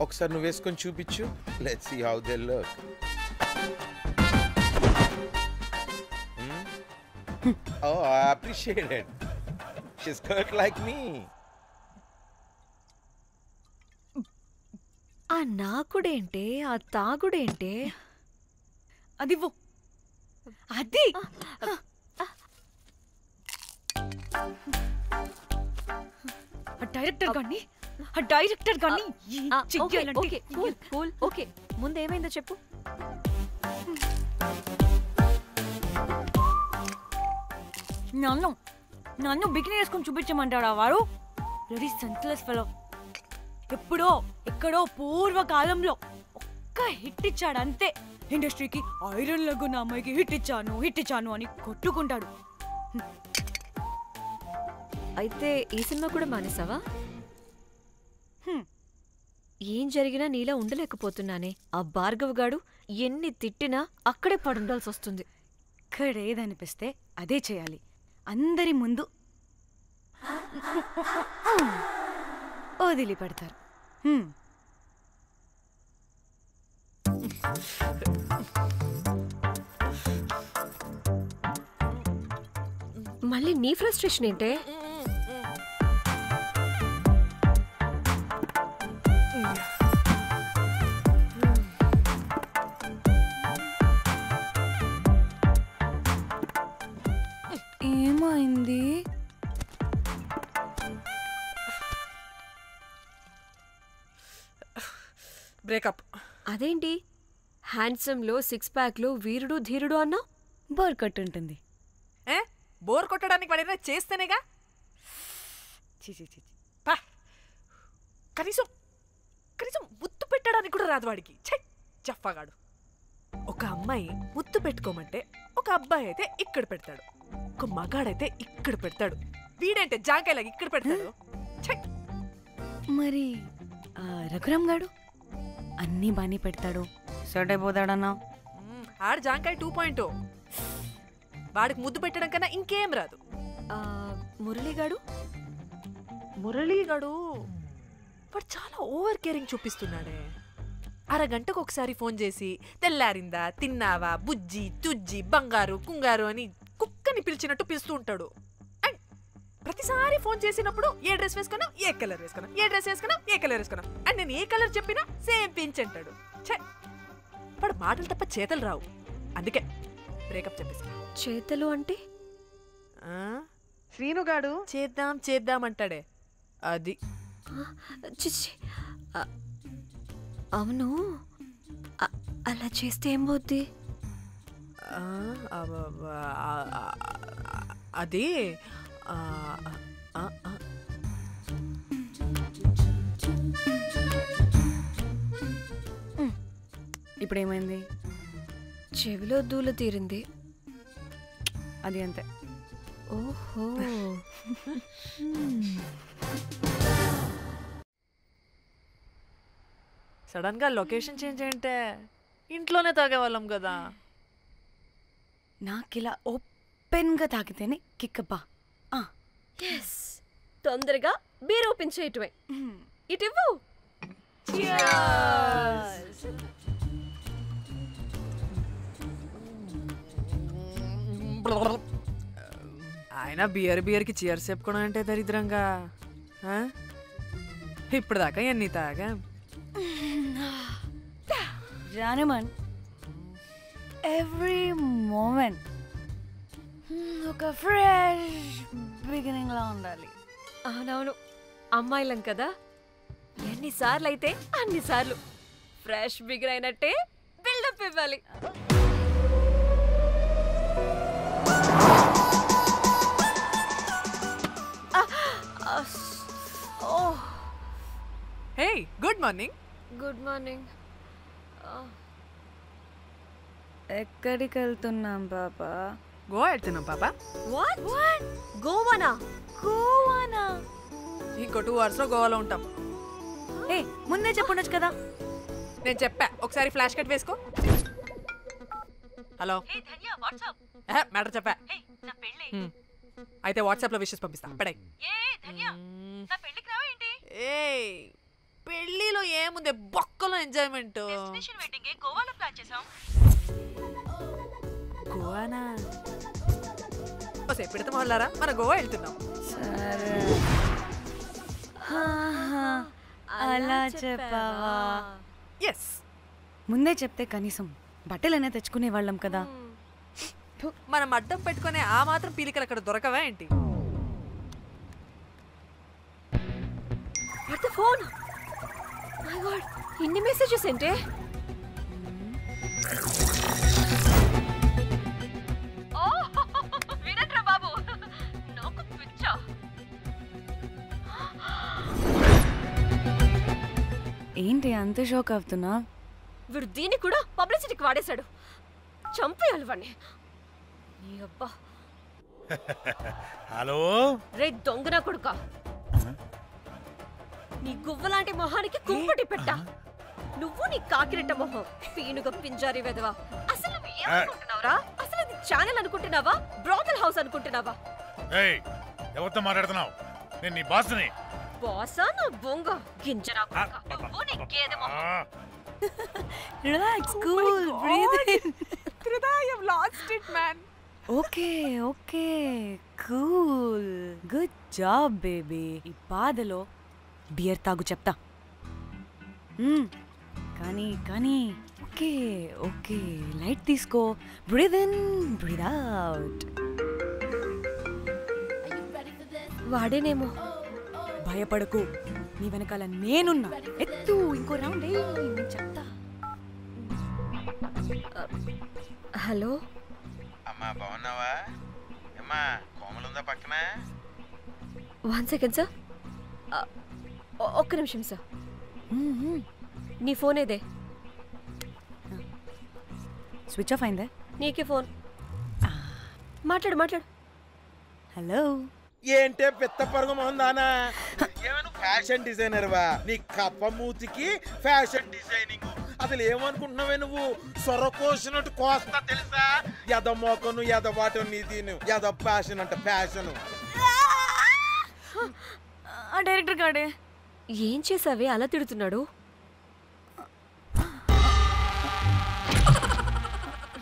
ఒకసారి నువ్వు వేసుకొని చూపించు. Let's see how they look. Oh, I appreciate it. She's cut like me. ఆ నాకుడేంటే, ఆ తాగుడేంటే? అదివ్వు. అది డైరెక్టర్ గాని ఓకే, ముందు ఏమైందో చెప్పు. నన్ను బికినీ వేసుకొని చూపించమంటాడా వాడు? Very senseless fellow. ఎప్పుడో ఎక్కడో పూర్వకాలంలో ఒక్క హిట్ ఇచ్చాడు అంతే. ఇండస్ట్రీకి ఐరన్ లెగ్ నా అమ్మాయికి హిట్ ఇచ్చాను అని కొట్టుకుంటాడు. అయితే ఈ సినిమా కూడా మానేసావా? ఏం జరిగినా నీలా ఉండలేకపోతున్నానే. ఆ భార్గవ్ గాడు ఎన్ని తిట్టినా అక్కడే పడుండాల్సి వస్తుంది. ఇక్కడ ఏదనిపిస్తే అదే చేయాలి. అందరి ముందు వదిలిపెడతారు. మళ్ళీ నీ ఫ్రస్ట్రేషన్ ఏంటే? ఏమైంది? బ్రేకప్. అదేంటి హ్యాండ్సమ్ లో సిక్స్ ప్యాక్ లో వీరుడు ధీరుడు అన్నా? బోర్ కట్ ఉంటుంది. బోర్ కొట్టడానికి వాడైనా చేస్తేనేగా. కనీసం ముత్తు పెట్టడానికి కూడా రాదు వాడికి. చెప్పగాడు. ఒక అమ్మాయి ముత్తు పెట్టుకోమంటే ఒక అబ్బాయి అయితే ఇక్కడ పెడతాడు, ఒక మగాడైతే ఇక్కడ పెడతాడు. వీడంటే జాంకాయలాగా ఇక్కడ పెడతాడు. మరి రఘురామ్ గాడు అన్నీ బానే పెడతాడు, సెట్ అయిపోతాడన్నా. ఆడు జాంకాయ 2.0. వాడికి ముద్దు పెట్టడం కన్నా ఇంకేం రాదు. మురళీగాడు వాడు చాలా ఓవర్ కేరింగ్ చూపిస్తున్నాడే. అరగంటకు ఒకసారి ఫోన్ చేసి తెల్లారిందా, తిన్నావా, బుజ్జి తుజ్జి బంగారు కుంగారు అని కుక్కని పిలిచినట్టు పిలుస్తూ ఉంటాడు. అండ్ ప్రతిసారి ఫోన్ చేసినప్పుడు ఏ డ్రెస్ వేసుకున్నావు, ఏ కలర్ వేసుకున్నావు, ఏ డ్రెస్ వేసుకున్నావు, ఏ కలర్ వేసుకున్నావు అండ్ నేను ఏ కలర్ చెప్పినా సేమ్ పించ్ అంటాడు. ఛే, వాడు మాటలు తప్ప చేతలు రావు. అందుకే బ్రేకప్ చెప్పేసి. చేతలు అంటే శ్రీనుగాడు చేద్దాం చేద్దాం అంటాడే అది. చిచ్చి అవును, అలా చేస్తే ఏం పోద్ది? అది ఇప్పుడు ఏమైంది? చెవిలో దూల తీరింది. అది అంతే. ఓహో సడన్ గా లొకేషన్ చేంజ్ అంటే ఇంట్లోనే తాగేవాళ్ళం కదా. నాకిలా ఓపెన్గా తాగితేనే కిక్కబ్బా. తొందరగా బీర్ ఓపెన్ చేయటమే. ఇటివ్వు. ఆయన బియర్కి చీర్స్ చెప్పుకోవడం అంటే దరిద్రంగా. ఇప్పుడు దాకా ఎన్ని తాగా జానమన్, ఎవ్రీ మూమెంట్ ఒక ఫ్రెష్ బిగినింగ్ లా ఉండాలి. అవునవును, అమ్మాయిలం కదా, ఎన్నిసార్లు అయితే అన్నిసార్లు ఫ్రెష్ బిగిన్ అయినట్టే బిల్డప్ ఇవ్వాలి. హే, గుడ్ మార్నింగ్. Good morning. ఎక్కడికి వెళ్తున్నాం పాపా? గోవా వెళ్తున్నాం పాపా. వాట్? గోవానా? గోవానా? ఇంకో 2 hours లో గోవాలో ఉంటాం. ఏ, ముందే చెప్పుండొచ్చు కదా. నేను చెప్పా, ఒకసారి ఫ్లాష్ కట్ వేసుకో. హలో, మ్యాటర్ చెప్పా. అయితే వాట్సాప్ లో విషెస్ పంపిస్తా. పడాయి. పెళ్లిలో ఏముంది, బొక్కలో ఎంజాయ్మెంట్. గోవానా? పెడితే మొదలారా, మన గోవా వెళ్తున్నాం. సరే, అలా చెప్పావా? ఎస్, ముందే చెప్తే కనీసం బట్టలైనా తెచ్చుకునే వాళ్ళం కదా. మనం అడ్డం పెట్టుకునే ఆ మాత్రం పీలికలు అక్కడ దొరకవా ఏంటి? ఫోన్. మై గాడ్, ఇన్ని మెసేజెస్ ఏంటే? వినట్రా బాబు, నాకు పిచ్చా. ఏంటి అంత షాక్ అవుతున్నా? వీడు దీన్ని కూడా పబ్లిసిటీకి వాడేశాడు. చంపేయాలి వాడిని. నీ అబ్బా. హలో రే దొంగన కొడుకా, నీ గువ్వలాంటి మొహానికి కుంపటి పెట్ట. నువ్వు నీ కాకిరెట్ట మొహం, పీనుగ పింజారి వెదవా. అసలు నువ్వు ఏమనుకుంటున్నావురా? అసలు ఇది ఛానల్ అనుకుంటున్నావా, బ్రోకల్ హౌస్ అనుకుంటున్నావా? ఏయ్, ఎవరితో మాట్లాడుతున్నావు? నేను నీ బాస్ని. బాసా నా బొంగ గింజరా కొడుకా, నువ్వు నీ గేదె మొహం. Relax, cool, breathe in. I have lost it, man. Okay okay, cool, good job baby. ఈ బాధలో బియర్ తాగు చెప్తా. కానీ కానీ ఓకే ఓకే, లైట్ తీసుకో. Breathe in, breathe out. వాడేనేమో. భయపడకు, నీ వెనకాల నేనున్నా. ఎత్తు, ఇంకో రౌండ్ నేను చెప్తా. హలో అమ్మా, బాగున్నావా? అమ్మా, కోమలుందా పక్కన? 1 second సార్. ఒక్క నిమిషం సార్. నీ ఫోన్ ఏదే? స్విచ్ ఆఫ్ అయిందే. నీకే ఫోన్. మాట్లాడు మాట్లాడు. హలో. ఏంటే పెద్ద పరుగు మొహందానా? ఫ్యాషన్ డిజైనర్ వా? నీ కప్ప మూతికి ఫ్యాషన్ డిజైనింగ్. అసలు ఏమనుకుంటున్నావే నువ్వు? సొర కోసినట్టు కోస్తా తెలుసా? ఎద మోకను, ఎద వాటను, నీ దీని ఎద ఫ్యాషన్ అంట, ఫ్యాషన్. ఆ డైరెక్టర్ గాడే ఏం చేసావే అలా తిడుతున్నాడు?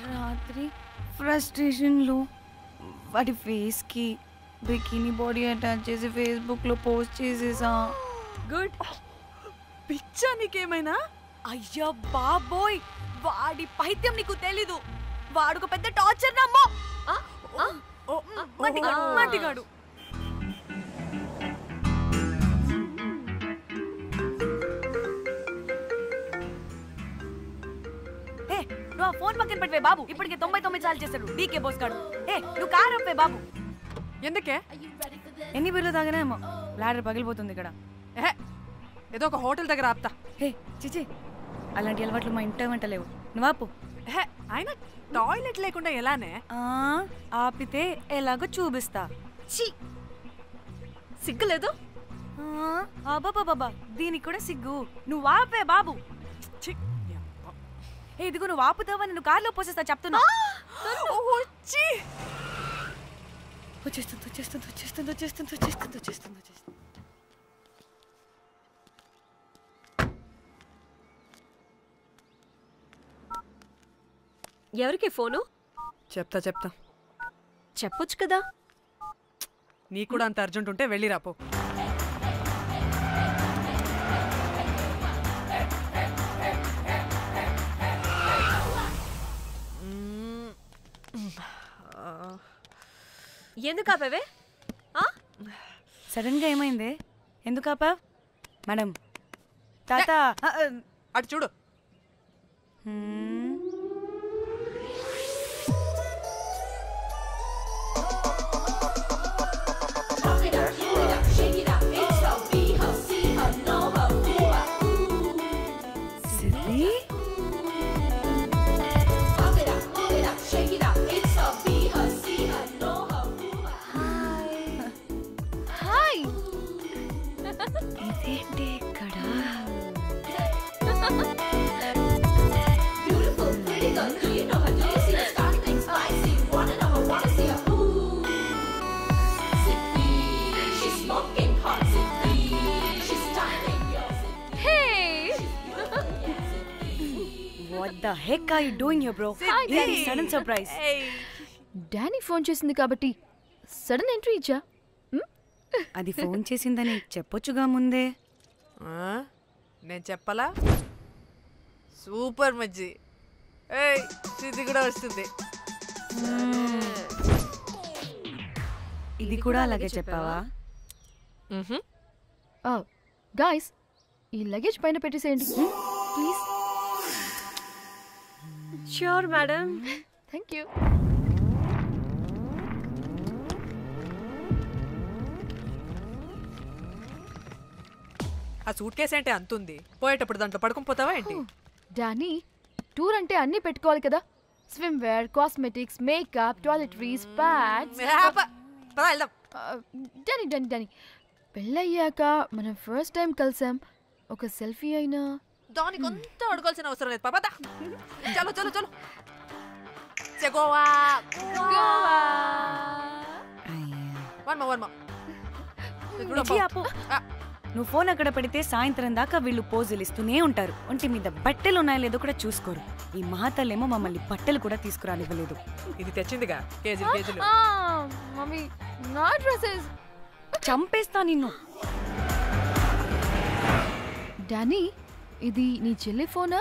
రాత్రి ఫ్రస్ట్రేషన్లో వాడి ఫేస్కి బికినీ బాడీ అటాచ్ చేసి ఫేస్బుక్లో పోస్ట్ చేసేసా. గుడ్. పిచ్చా నీకేమైనా? అయ్యా బాబోయ్, వాడి పైత్యం నీకు తెలీదు. వాడు ఒక పెద్ద టార్చర్ నమ్మో. మట్టిగాడు. నువ్వు ఆ ఫోన్ పక్కన పెట్టవే బాబు. ఇప్పటికే 99 సార్లు చేశాడు డీకే బోస్ గాడు. నువ్వు కారు అప్పే బాబు. ఎందుకే? ఎన్ని బిర్లు తాగినాయేమో లాడర్ పగిలిపోతుంది ఇక్కడ. ఏదో ఒక హోటల్ దగ్గర ఆపుతా. చిచి, అలాంటి అలవాట్లు మా ఇంట వెంట లేవు. నువ్వు ఆపు. ఆయన టాయిలెట్ లేకుండా ఎలానే? ఆపితే ఎలాగో చూపిస్తా. సిగ్గులేదు? బాబా దీనికి కూడా సిగ్గు. నువ్వు ఆపే బాబు. ఇదిగో నువ్వు ఆపుతావని నేను కార్లో పోసేస్తా చెప్తున్నా. ఎవరికి ఫోను? చెప్తా చెప్పొచ్చు కదా. నీకు కూడా అంత అర్జెంట్ ఉంటే వెళ్ళి రాపో. ఎందుకు ఆపేవే? సడన్ గా ఏమైంది? ఎందుకు ఆపా? మేడం తాత అటు చూడు. What the heck are you doing here, bro? It's a sudden surprise. Danny phone చేసింది కాబట్టి సడన్ ఎంట్రీ ఇచ్చా. అది ఫోన్ చేసిందని చెప్పొచ్చుగా ముందే. నేను చెప్పలా? సూపర్ మజ్జి. ఇది కూడా వస్తుంది. ఇది కూడా అలాగే చెప్పావా? గాయ్స్, ఈ లగేజ్ పైన పెట్టేసేయండి please. Sure madam. Thank you. ఆ సూట్ కేసు అంటే అంతుంది. పోయేటప్పుడు దాంట్లో పడుకుని పోతావా ఏంటి? డానీ, టూర్ అంటే అన్నీ పెట్టుకోవాలి కదా. Swimwear, cosmetics, makeup, toiletries, pads. Danny పెళ్ళయ్యాక మనం ఫస్ట్ టైం కలిసాం. ఒక సెల్ఫీ అయినా దానికి అంతా అడగాల్సిన అవసరం లేదు పాపా. చలో చలో చలో. గోవా నువ్వు ఫోన్ అక్కడ పెడితే సాయంత్రం దాకా వీళ్ళు పోజులు ఇస్తూనే ఉంటారు. ఒంటి మీద బట్టలు ఉన్నాయో లేదో కూడా చూసుకోరు. ఈ మహాతల్లేమో మమ్మల్ని బట్టలు కూడా తీసుకురానివ్వలేదు. ఇది తెచ్చిందిగా కేజీలు కేజీలు. మమ్మీ నా డ్రెస్సెస్ చంపేస్తా నిన్ను. డానీ, ఇది నీ చెల్లి ఫోనా?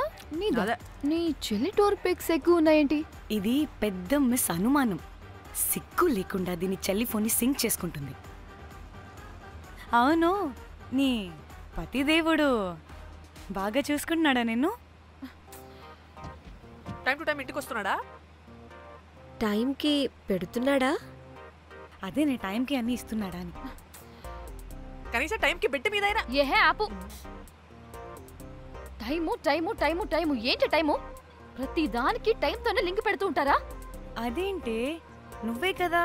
నీ చెల్లి టూర్ పిక్స్ ఎక్కువ ఉన్నాయేంటి? ఇది పెద్ద మిస్ అనుమానం. సిగ్గు లేకుండా దీని చెల్లి ఫోన్ని సింక్ చేసుకుంటుంది. అవును, నీ పతిదేవుడు బాగా చూసుకుంటున్నాడా నిన్ను? టైం టు టైం ఇంటికి వస్తున్నాడా? టైంకి పెడుతున్నాడా? అదే నీ టైంకి అన్ని ఇస్తున్నాడా అని. కనీసం టైంకి బెట్టి మీద ఏహే ఆపు. టైము టైము టైము టైము ఏంటి టైము? ప్రతి దానికి టైంతోనే లింక్ పెడుతూ ఉంటారా? అదేంటి, నువ్వే కదా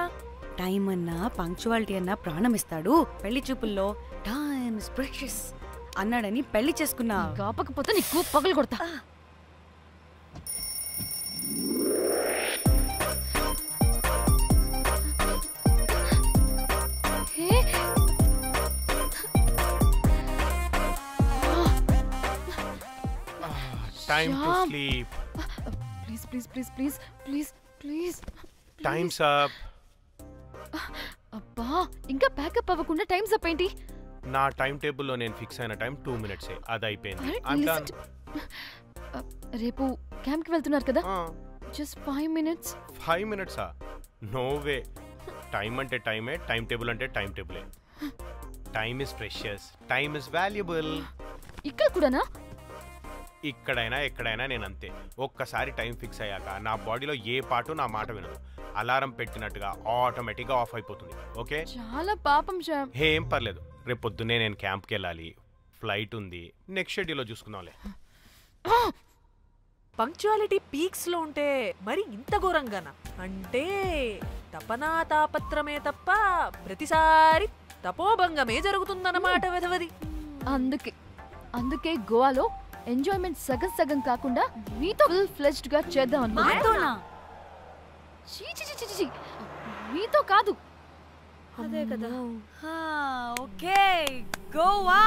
టైం అన్నా పంక్చువాలిటీ అన్నా ప్రాణం ఇస్తాడు, పెళ్లి చూపుల్లో టైమ్ ఇస్ ప్రెషియస్ అన్నాడని పెళ్లి చేసుకున్నా. కాపకపోతే నీకు పగలు కొడతా. Time to sleep. Please, please, please, please, please, please. Time's up. అబ్బా ఇంకా ప్యాకప్ అవ్వకుండా టైం అప్ ఏంటి? నా టైం టేబుల్లో నేను ఫిక్స్ అయిన టైం 2 minutes అది అయిపోయింది. రేపు క్యాంప్కి వెళ్తున్నారు కదా? Just 5 minutes. 5 minutes? No way. Time అంటే టైమే, టైం టేబుల్ అంటే టైం టేబులే. Time is precious, time is valuable. ఇక్కడ కూడానా? ఇక్కడైనా ఎక్కడైనా నేను అంతే. ఒక్కసారి టైం ఫిక్స్ అయ్యాక నా బాడీలో ఏ పాటు నా మాట వినదు. అలారం పెట్టినట్టుగా ఆటోమేటిక్గా ఆఫ్ అయిపోతుంది. ఓకే? చాలా పాపం శ్యామ్. ఏం పర్లేదు, రేపు పొద్దున్నే నేను క్యాంప్కి వెళ్ళాలి, ఫ్లైట్ ఉంది. నెక్స్ట్ షెడ్యూల్లో చూసుకుందాంలే. పంక్చువాలిటీ పీక్స్ లో ఉంటే మరి ఇంత ఘోరంగానా? అంటే తపనా తాపత్రమే తప్ప ప్రతిసారి తపోభంగమే జరుగుతుందన్నమాట వెధవది. అందుకే గోవాలో ఎంజాయ్మెంట్ సగం సగం కాకుండా మీతో ఫుల్ ఫ్లెజ్డ్ గా చేద్దాం అనుకున్నా. మీతో కాదు. అదే కదా. ఓకే గోవా.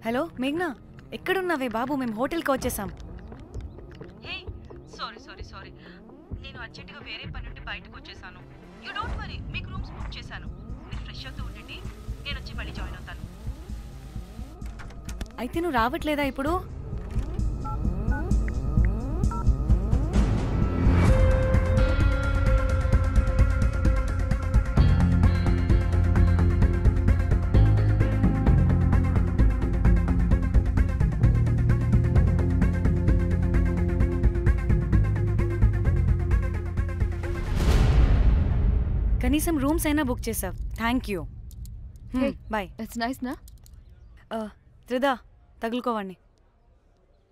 హలో మేఘ్నా, ఎక్కడున్నావే బాబు? మేము హోటల్కి వచ్చేసాం. సారీ నేను అర్జెంటుగా వేరే పని నుండి బయటకు వచ్చేసాను. యూ డోంట్ వరీ, మీకు రూమ్స్ బుక్ చేశాను. మీరు ఫ్రెష్ అవుతూ ఉండండి, నేను వచ్చి మళ్ళీ జాయిన్ అవుతాను. అయితే నువ్వు రావట్లేదా ఇప్పుడు? కనీసం రూమ్స్ అయినా బుక్ చేసావు. Thank you. Bye. It's nice నా? త్రిదా తగులుకోవండి.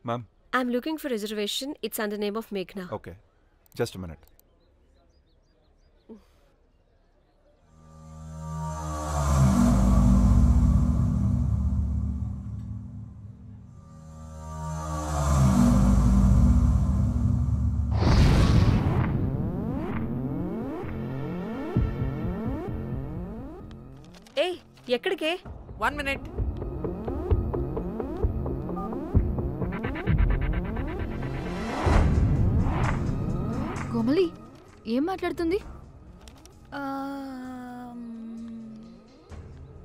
Ma'am, I'm looking for reservation. It's under name of Meghna. Okay. Just a minute. Hey, ఎక్కడికే? 1 minute. కోమలి ఏం మాట్లాడుతుంది?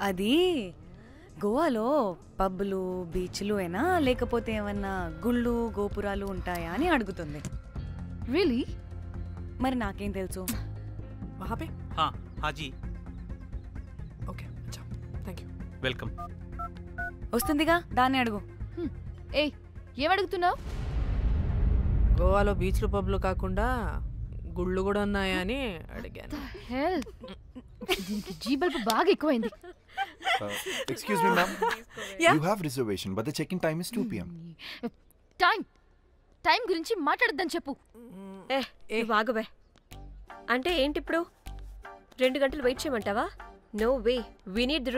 అది గోవాలో పబ్బులు బీచ్లు అయినా లేకపోతే ఏమన్నా గుళ్ళు గోపురాలు ఉంటాయా అని అడుగుతుంది. రియలీ? మరి నాకేం తెలుసు? వహాపే? హాజీ. ఓకే, అచ్చా, థ్యాంక్ యూ. వెల్కమ్. వస్తుందిగా, దాన్ని అడుగు. ఏయ్, ఏం అడుగుతున్నావు? గోవాలో బీచ్లు పబ్లు కాకుండా గుళ్ళు కూడా ఉన్నాయా అని అడిగాను. దీనికి జీబల్బు బాగా ఎక్కువైంది. Excuse me, ma'am. You have reservation, but the check-in time is 2 p.m. Time గురించి మాట్లాడద్దని చెప్పు. బాగబే. అంటే ఏంటి ఇప్పుడు? 2 గంటలు వెయిట్ చేయమంటావా? No way, we need